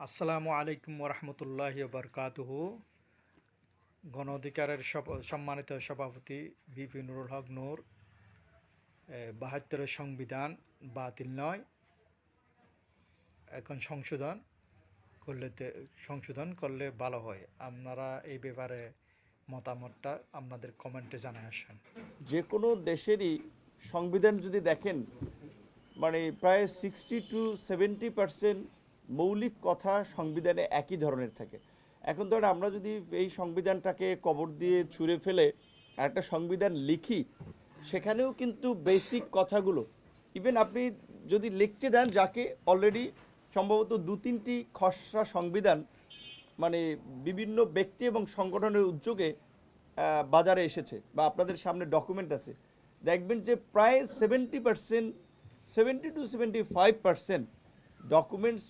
আসসালামু আলাইকুম ওরহমতুল্লাহি বারকাতুহু। গণ অধিকারের সম্মানিত সভাপতি ভিপি নুরুল হক নূর, ৭২-এর সংবিধান বাতিল নয়, এখন সংশোধন করলে ভালো হয়। আপনারা এই ব্যাপারে মতামতটা আপনাদের কমেন্টে জানায় আসেন। যে কোনো দেশেরই সংবিধান যদি দেখেন, মানে প্রায় 60-70% মৌলিক কথা সংবিধানে একই ধরনের থাকে। এখন ধরেন আমরা যদি এই সংবিধানটাকে কবর দিয়ে ছুঁড়ে ফেলে একটা সংবিধান লিখি, সেখানেও কিন্তু বেসিক কথাগুলো ইভেন আপনি যদি লিখতে দেন, যাকে অলরেডি সম্ভবত 2-3টি খসড়া সংবিধান মানে বিভিন্ন ব্যক্তি এবং সংগঠনের উদ্যোগে বাজারে এসেছে বা আপনাদের সামনে ডকুমেন্ট আছে, দেখবেন যে প্রায় 70% ডকুমেন্টস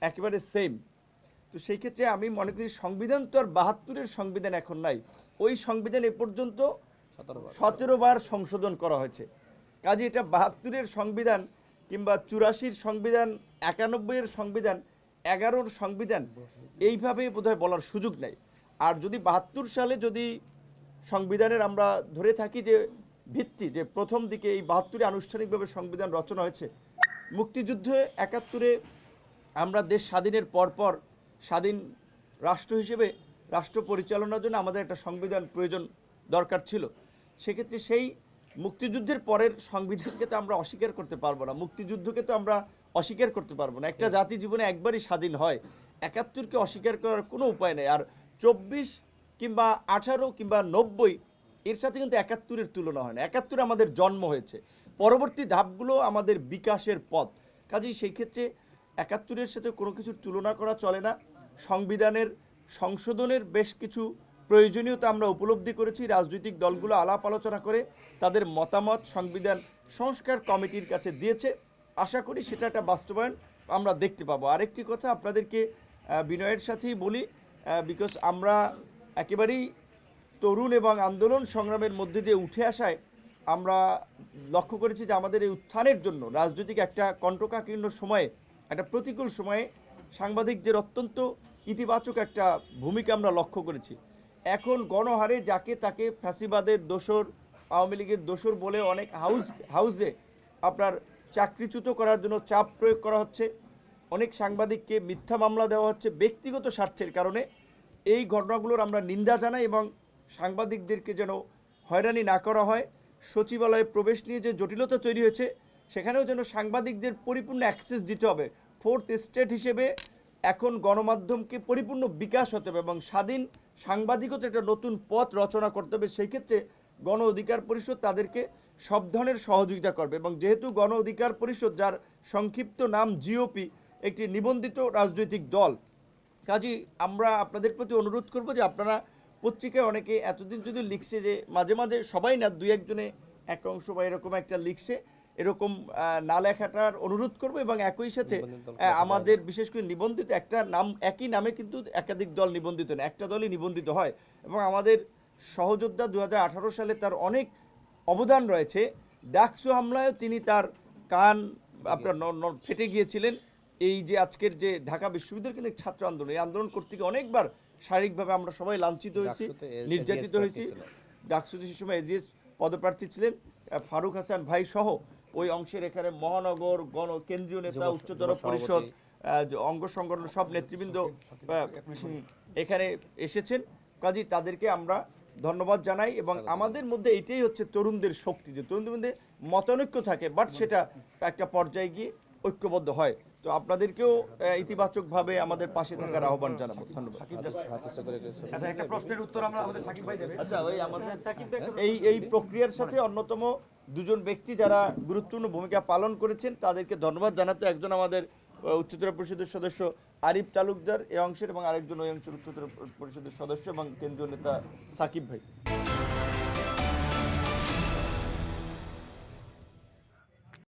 একেবারে সেম। তো সেই ক্ষেত্রে আমি মনে করি সংবিধান তো আর ৭২-এর সংবিধান এখন নাই, ওই সংবিধান এ পর্যন্ত 17বার সংশোধন করা হয়েছে। কাজে এটা ৭২-এর সংবিধান কিংবা 84-র সংবিধান, 91-এর সংবিধান, 11-র সংবিধান এইভাবে বোধহয় বলার সুযোগ নেই। আর যদি ৭২ সালে যদি সংবিধানের আমরা ধরে থাকি যে ভিত্তি, যে প্রথম দিকে এই ৭২-এ আনুষ্ঠানিকভাবে সংবিধান রচনা হয়েছে, মুক্তিযুদ্ধে ৭১-এ আমরা দেশ স্বাধীনের পরপর স্বাধীন রাষ্ট্র হিসেবে রাষ্ট্র পরিচালনার জন্য আমাদের একটা সংবিধান প্রয়োজন দরকার ছিল। সেক্ষেত্রে সেই মুক্তিযুদ্ধের পরের সংবিধানকে তো আমরা অস্বীকার করতে পারবো না, মুক্তিযুদ্ধকে তো আমরা অস্বীকার করতে পারবো না। একটা জাতি জীবনে একবারই স্বাধীন হয়, ৭১-কে অস্বীকার করার কোনো উপায় নেই। আর ২৪ কিংবা 18 কিংবা 90 এর সাথে কিন্তু ৭১-এর তুলনা হয় না। ৭১-এ আমাদের জন্ম হয়েছে, পরবর্তী ধাপগুলো আমাদের বিকাশের পথ। কাজেই সেই ক্ষেত্রে ৭১-এর সাথে কোনো কিছুর তুলনা করা চলে না। সংবিধানের সংশোধনের বেশ কিছু প্রয়োজনীয়তা আমরা উপলব্ধি করেছি। রাজনৈতিক দলগুলো আলাপ আলোচনা করে তাদের মতামত সংবিধান সংস্কার কমিটির কাছে দিয়েছে। আশা করি সেটা একটা বাস্তবায়ন আমরা দেখতে পাবো। আরেকটি কথা আপনাদেরকে বিনয়ের সাথেই বলি, বিকজ আমরা একেবারেই তরুণ এবং আন্দোলন সংগ্রামের মধ্যে দিয়ে উঠে আসায় আমরা লক্ষ্য করেছি যে আমাদের এই উত্থানের জন্য রাজনৈতিক একটা কণ্টকাকীর্ণ সময়ে, একটা প্রতিকূল সময়ে সাংবাদিকদের অত্যন্ত ইতিবাচক একটা ভূমিকা আমরা লক্ষ্য করেছি। এখন গণহারে যাকে তাকে ফ্যাসিবাদের দোসর, আওয়ামী লীগের দোসর বলে অনেক হাউসে আপনার চাকরিচ্যুত করার জন্য চাপ প্রয়োগ করা হচ্ছে, অনেক সাংবাদিককে মিথ্যা মামলা দেওয়া হচ্ছে ব্যক্তিগত স্বার্থের কারণে। এই ঘটনাগুলোর আমরা নিন্দা জানাই এবং সাংবাদিকদেরকে যেন হয়রানি না করা হয়। সচিবালয়ে প্রবেশ নিয়ে যে জটিলতা তৈরি হয়েছে, সেখানেও যেন সাংবাদিকদের পরিপূর্ণ অ্যাক্সেস দিতে হবে। ফোর্থ স্টেট হিসেবে এখন গণমাধ্যমকে পরিপূর্ণ বিকাশ হতে হবে এবং স্বাধীন সাংবাদিকতা একটা নতুন পথ রচনা করতে হবে। সেই ক্ষেত্রে গণ অধিকার পরিষদ তাদেরকে সব ধরনের সহযোগিতা করবে। এবং যেহেতু গণ অধিকার পরিষদ, যার সংক্ষিপ্ত নাম জিওপি, একটি নিবন্ধিত রাজনৈতিক দল, কাজেই আমরা আপনাদের প্রতি অনুরোধ করব যে আপনারা পত্রিকায় অনেকে এতদিন যদি লিখছে যে মাঝে মাঝে, সবাই না, 2-1 জনে এক অংশ বা এরকম একটা লিখছে, এরকম না লেখাটার অনুরোধ করব। এবং একই সাথে আমাদের বিশেষ করে নিবন্ধিত একটা নাম, একই নামে কিন্তু একাধিক দল নিবন্ধিত না, একটা দলই নিবন্ধিত হয়। এবং আমাদের সহযোদ্ধা 2018 সালে তার অনেক অবদান রয়েছে। ডাকসু হামলায়ও তিনি তার কান আপনার ফেটে গিয়েছিলেন। এই যে আজকের যে ঢাকা বিশ্ববিদ্যালয় কিন্তু ছাত্র আন্দোলন, এই আন্দোলন করতে গিয়ে অনেকবার শারীরিকভাবে আমরা সবাই লাঞ্ছিত হয়েছি, নির্যাতিত হয়েছি। ডাকসুতে সে সময় এজিএস পদপ্রার্থী ছিলেন ফারুক হাসান ভাই সহ ওই অংশের এখানে মহানগর কেন্দ্রীয় নেতা, উচ্চতর পরিষদ, অঙ্গ সংগঠন সব নেতৃবৃন্দ এখানে এসেছেন। কাজেই তাদেরকে আমরা ধন্যবাদ জানাই। এবং আমাদের মধ্যে এটাই হচ্ছে তরুণদের শক্তি, যে তরুণদের মধ্যে মতানৈক্য থাকে, বাট সেটা একটা পর্যায়ে গিয়ে ঐক্যবদ্ধ হয়। তো আপনাদেরকেও ইতিবাচকভাবে আমাদের পাশে থাকার আহ্বান জানাবো। ধন্যবাদ। আচ্ছা, ওই আমাদের এই প্রক্রিয়ার সাথে অন্যতম 2জন ব্যক্তি যারা গুরুত্বপূর্ণ ভূমিকা পালন করেছেন, তাদেরকে ধন্যবাদ জানাতে, একজন আমাদের উচ্চতর পরিষদের সদস্য আরিফ তালুকদার এই অংশের, এবং আরেকজন ওই অংশের উচ্চতর পরিষদের সদস্য এবং কেন্দ্রীয় নেতা সাকিব ভাই।